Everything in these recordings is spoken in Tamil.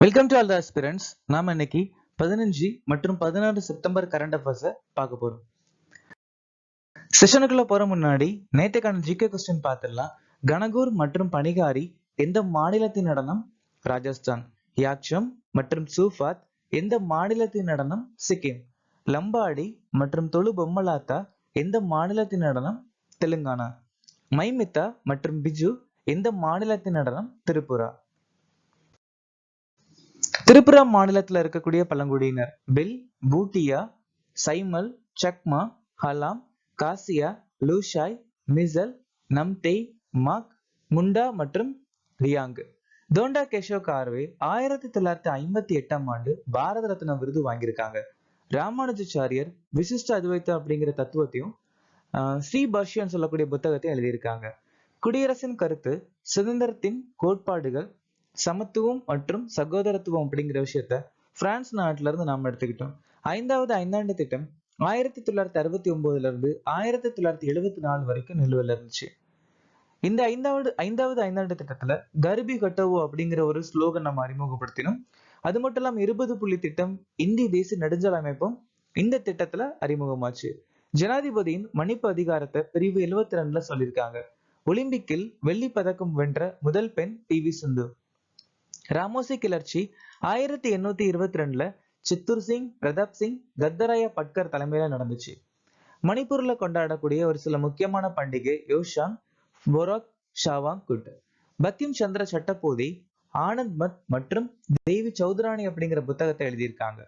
Welcome to all the aspirants. நாம இன்னைக்கு 15 மற்றும் 16 செப்டம்பர் கரண்ட் அஃபேர்ஸ பார்க்க போறோம். செஷனுக்குள்ள போற முன்னாடி நேற்றுக்கான ஜிகே கொஸ்டின் பார்த்துடலாம். கனகூர் மற்றும் பனிகாரி எந்த மாநிலத்தின் நடனம்? ராஜஸ்தான். யாக்ஷம் மற்றும் சூஃபாத் எந்த மாநிலத்தின் நடனம்? சிக்கிம். லம்பாடி மற்றும் தொழு பொம்மலாத்தா எந்த மாநிலத்தின் நடனம்? தெலுங்கானா. மைமித்தா மற்றும் பிஜு எந்த மாநிலத்தின் நடனம்? திரிபுரா. திரிபுரா மாநிலத்துல இருக்கக்கூடிய பழங்குடியினர் பில், பூட்டியா, சைமல், சக்மா, ஹலாம், காசியா, லூஷாய், மிசல், நம்தேய், மாக், முண்டா மற்றும் ரியாங். தோண்டா கேஷவ் கார்வே 1958 பாரத ரத்னா விருது வாங்கியிருக்காங்க. ராமானுஜாச்சாரியர் விசிஷ்ட அத்வைத்தம் அப்படிங்கிற தத்துவத்தையும் ஸ்ரீ பாஷ்யம் சொல்லக்கூடிய புத்தகத்தை எழுதியிருக்காங்க. குடியரசின் கருத்து சுதந்திரத்தின் கோட்பாடுகள், சமத்துவம் மற்றும் சகோதரத்துவம் அப்படிங்கிற விஷயத்த பிரான்ஸ் நாட்டுல இருந்து நாம எடுத்துக்கிட்டோம். ஐந்தாவது ஐந்தாண்டு திட்டம் 1969 இருந்து 1974 வரைக்கும் நிலுவையில் இருந்துச்சு. இந்த ஐந்தாவது ஐந்தாண்டு திட்டத்துல கர்பி கட்டவோ அப்படிங்கிற ஒரு ஸ்லோகன் நம்ம அறிமுகப்படுத்தினோம். அது மட்டும் இல்லாம 20 புள்ளி திட்டம், இந்திய தேசிய நெடுஞ்சாலை அமைப்பும் இந்த திட்டத்துல அறிமுகமாச்சு. ஜனாதிபதியின் மன்னிப்பு அதிகாரத்தை பிரிவு 72ல சொல்லியிருக்காங்க. ஒலிம்பிக்கில் வெள்ளி பதக்கம் வென்ற முதல் பெண் PV சிந்து. ராமோசி கிளர்ச்சி 1822 சித்தூர் சிங், பிரதாப் சிங், கத்தராயா பட்கர் தலைமையில நடந்துச்சு. மணிப்பூர்ல கொண்டாடக்கூடிய ஒரு சில முக்கியமான பண்டிகை யோஷாங், போராக், ஷாவாங் குட். பக்கிம் சந்திர சட்டபோதி ஆனந்த் மத் மற்றும் தேவி சௌத்ராணி அப்படிங்கிற புத்தகத்தை எழுதியிருக்காங்க.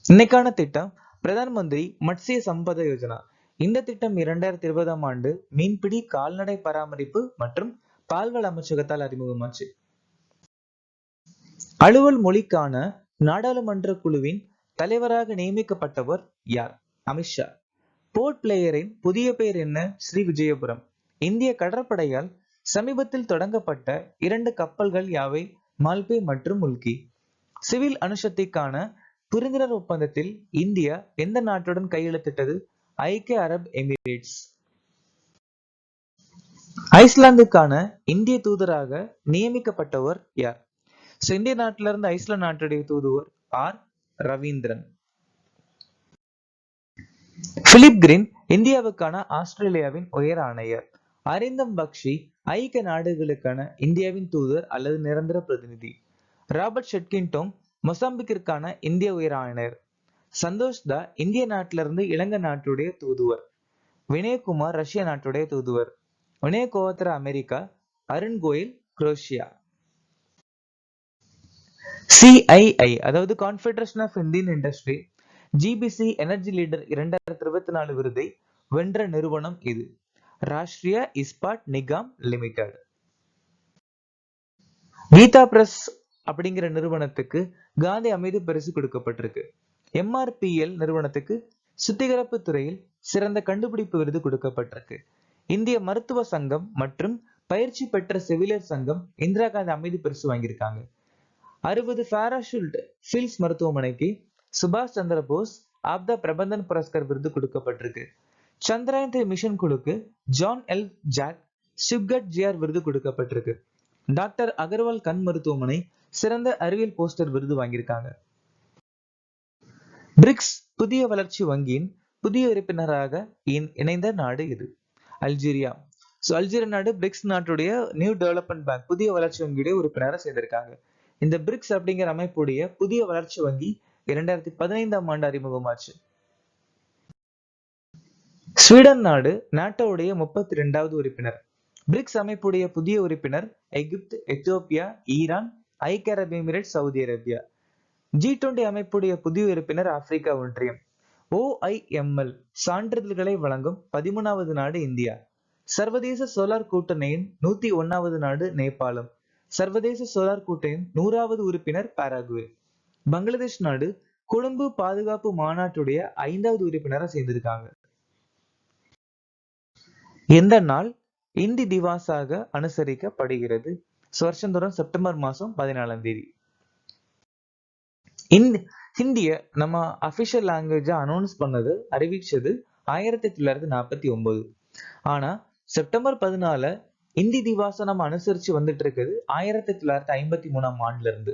இன்னைக்கான திட்டம் பிரதான் மந்திரி மத்ஸ்ய சம்பத யோஜனா. இந்த திட்டம் 2020ஆம் ஆண்டு மீன்பிடி, கால்நடை பராமரிப்பு மற்றும் பால்வள அமைச்சகத்தால் அறிமுகமாச்சு. அலுவல் மொழிக்கான நாடாளுமன்ற குழுவின் தலைவராக நியமிக்கப்பட்டவர் யார்? அமித்ஷா. போர்ட் பிளேயரின் புதிய பெயர் என்ன? ஸ்ரீ விஜயபுரம். இந்திய கடற்படையால் சமீபத்தில் தொடங்கப்பட்ட 2 கப்பல்கள் யாவை? மால்பே மற்றும் முல்கி. சிவில் அணுசக்திக்கான புரிந்துணர்வு ஒப்பந்தத்தில் இந்தியா எந்த நாட்டுடன் கையெழுத்திட்டது? ஐக்கிய அரபு எமிரேட்ஸ். ஐஸ்லாந்துக்கான இந்திய தூதராக நியமிக்கப்பட்டவர் யார்? இந்திய நாட்டில இருந்து ஐஸ்லாந்து நாட்டுடைய தூதுவர் ஆர் ரவீந்திரன். பிலிப் கிரீன் இந்தியாவுக்கான ஆஸ்திரேலியாவின் உயர் ஆணையர். அரிந்தம் பக்ஷி ஐக்கிய நாடுகளுக்கான இந்தியாவின் தூதர் அல்லது நிரந்தர பிரதிநிதி. ராபர்ட் ஷெட்கின்டோங் மொசாம்பிக்கிற்கான இந்திய உயர் ஆணையர். சந்தோஷ் தா இந்திய நாட்டிலிருந்து இலங்கை நாட்டுடைய தூதுவர். வினயகுமார் ரஷ்ய நாட்டுடைய தூதுவர். Vinay Kwatra America. Arun Goyal Croatia. CII அதாவது confederation of Indian industry GBC energy leader 2024 விருதை வென்ற நிறுவனம் இது. ராஷ்டிரிய இஸ்பாட் நிகாம் லிமிடெட். கீதா பிரஸ் அப்படிங்கிற நிறுவனத்துக்கு காந்தி அமைதி பரிசு கொடுக்கப்பட்டிருக்கு. MRPL நிறுவனத்துக்கு சுத்திகரிப்பு துறையில் சிறந்த கண்டுபிடிப்பு விருது கொடுக்கப்பட்டிருக்கு. இந்திய மருத்துவ சங்கம் மற்றும் பயிற்சி பெற்ற செவிலியர் சங்கம் இந்திரா காந்தி அமைதி பரிசு வாங்கியிருக்காங்க. 60 பாராசூட் ஃபீல்ட்ஸ் மருத்துவமனைக்கு சுபாஷ் சந்திர போஸ் ஆப்தா பிரபந்தன் புரஸ்கர் விருது கொடுக்கப்பட்டிருக்கு. சந்திரயான் 3 மிஷன் குழுக்கு John L Jack Swigert GR விருது கொடுக்கப்பட்டிருக்கு. டாக்டர் அகர்வால் கண் மருத்துவமனை சிறந்த அறிவியல் போஸ்டர் விருது வாங்கியிருக்காங்க. பிரிக்ஸ் புதிய வளர்ச்சி வங்கியின் புதிய உறுப்பினராக இணைந்த நாடு இது. அல்ஜீரியா. அல்ஜீரியா நாடு பிரிக்ஸ் நாட்டுடைய நியூ டெவலப்மெண்ட் பேங்க் புதிய வளர்ச்சி வங்கியுடைய உறுப்பினராக சேர்ந்திருக்காங்க. இந்த பிரிக்ஸ் அப்படிங்கிற அமைப்புடைய புதிய வளர்ச்சி வங்கி 2015ஆம் ஆண்டு அறிமுகமாச்சு. ஸ்வீடன் நாடு நாட்டோடைய 32வது உறுப்பினர். பிரிக்ஸ் அமைப்புடைய புதிய உறுப்பினர் எகிப்து, எத்தியோப்பியா, ஈரான், ஐக்கிய அரபு எமிரேட், சவுதி அரேபியா. G20 அமைப்புடைய புதிய உறுப்பினர் ஆப்பிரிக்கா ஒன்றியம். OIML சான்றிதழ்களை வழங்கும் 13வது நாடு இந்தியா. சர்வதேச சோலார் கூட்டணியின் 101வது நாடு நேபாளம். சர்வதேச சோலார் கூட்டணியின் 100வது உறுப்பினர் பாராகுவே. பங்களாதேஷ் நாடு கொழும்பு பாதுகாப்பு மாநாட்டுடைய 5வது உறுப்பினரா சேர்ந்திருக்காங்க. எந்த நாள் இந்தி திவாஸாக அனுசரிக்கப்படுகிறது? வருஷந்தோறும் செப்டம்பர் மாசம் 14ஆம் தேதி. ஹிந்திய நம்ம அபிஷியல் லாங்குவேஜா அனௌன்ஸ் பண்ணது, அறிவிச்சது 1949. ஆனா செப்டம்பர் 14 இந்தி திவாசம் நம்ம அனுசரிச்சு வந்துட்டு இருக்குது 1953ஆம் ஆண்டுல இருந்து.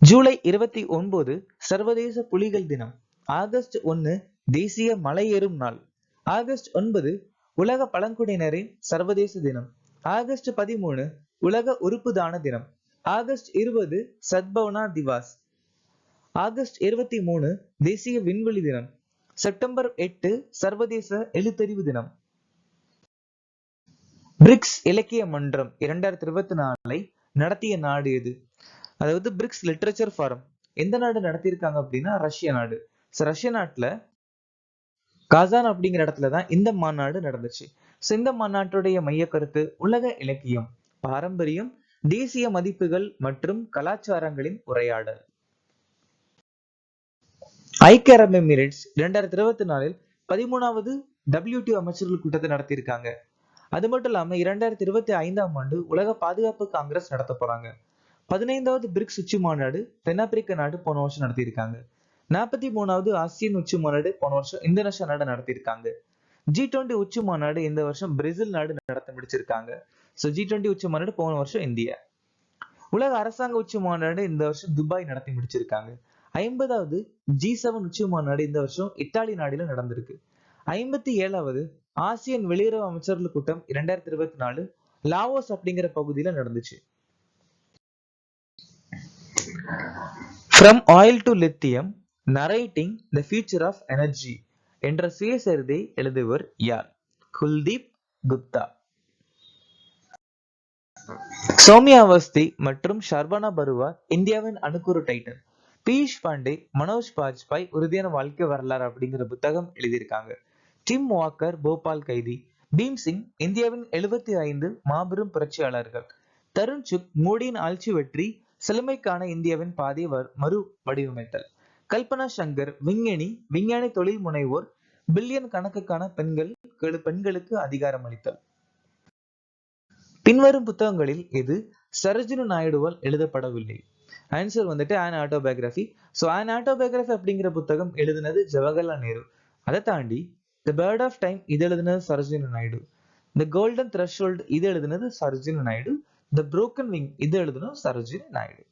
ஜூலை 29 சர்வதேச புலிகள் தினம். ஆகஸ்ட் 1 தேசிய மலையேறும் நாள். ஆகஸ்ட் 9 உலக பழங்குடியினரின் சர்வதேச தினம். ஆகஸ்ட் 13 உலக உறுப்பு தான தினம். ஆகஸ்ட் 20 சத்பவனா திவாஸ். ஆகஸ்ட் 23 தேசிய விண்வெளி தினம். செப்டம்பர் 8 சர்வதேச எழுத்தறிவு தினம். பிரிக்ஸ் இலக்கிய மன்றம் 2024 நடத்திய நாடு எது? அதாவது பிரிக்ஸ் லிட்ரேச்சர் ஃபாரம் எந்த நாடு நடத்தியிருக்காங்க அப்படின்னா ரஷ்ய நாடு. ரஷ்ய நாட்டுல காசான் அப்படிங்கிற இடத்துலதான் இந்த மாநாடு நடந்துச்சு. இந்த மாநாட்டுடைய மைய கருத்து உலக இலக்கியம், பாரம்பரியம், தேசிய மதிப்புகள் மற்றும் கலாச்சாரங்களின் உரையாடல். ஐக்கிய அரபு எமிரேட்ஸ் 2024 13வது WTO அமைச்சர்கள் கூட்டத்தை நடத்தியிருக்காங்க. அது மட்டும் இல்லாம 2025ஆம் ஆண்டு உலக பாதுகாப்பு காங்கிரஸ் நடத்த போறாங்க. 15வது பிரிக்ஸ் உச்சி மாநாடு தென்னாப்பிரிக்க நாடு போன வருஷம் நடத்தியிருக்காங்க. 43வது ஆசியன் உச்சி மாநாடு போன வருஷம் இந்தோனேஷியா நாடு நடத்தியிருக்காங்க. G20 உச்சி மாநாடு இந்த வருஷம் பிரேசில் நாடு நடத்த முடிச்சிருக்காங்க. G20 உச்சி மாநாடு போன வருஷம் இந்தியா. உலக அரசாங்க உச்சி மாநாடு இந்த வருஷம் துபாய் நடத்தி முடிச்சிருக்காங்க. 50வது G7 உச்சி மாநாடு இந்த வருஷம் இத்தாலி நாடுல நடந்திருக்கு. 57வது ஆசியன் வெளியுறவு அமைச்சர்கள் கூட்டம் 2024 லாவோஸ் அப்படிங்கிற பகுதியில நடந்துச்சு. From oil to lithium, narrating the future of energy என்ற சுயசரிதை எழுதுவர் யார்? குல்தீப் குப்தா. சௌமியா அவஸ்தி மற்றும் ஷர்வனா பருவா இந்தியாவின் அணுக்குரு டைட்டன். பீயூஷ் பாண்டே மனோஜ் பாஜ்பாய் உறுதியான வாழ்க்கை வரலாறு அப்படிங்கிற புத்தகம் எழுதியிருக்காங்க. டிம் வாக்கர் போபால் கைதி. பீம்சிங் இந்தியாவின் 75 மாபெரும் புரட்சியாளர்கள். தருண் சுக் மோடியின் ஆட்சி வெற்றி செழுமைக்கான இந்தியாவின் பாதை மறு வடிவமைத்தல். கல்பனா சங்கர் விஞ்ஞானி தொழில் முனைவோர் பில்லியன் கணக்குக்கான பெண்களுக்கு அதிகாரம் அளித்தல். பின்வரும் புத்தகங்களில் எது சரோஜினி நாயுடுவால் எழுதப்படவில்லை? ஆன்சர் வந்துட்டு ஆன் ஆட்டோபயோகிராஃபி. ஆன் ஆட்டோபயோகிராஃபி அப்படிங்கிற புத்தகம் எழுதினது ஜவஹர்லால் நேரு. அதை தாண்டி தி பேர்ட் ஆஃப் டைம் இது எழுதினது சரோஜினி நாயுடு. தி கோல்டன் த்ரெஷ்ஹோல்ட் இது எழுதினது சரோஜினி நாயுடு. தி புரோக்கன் விங் இது எழுதினது சரோஜினி நாயுடு.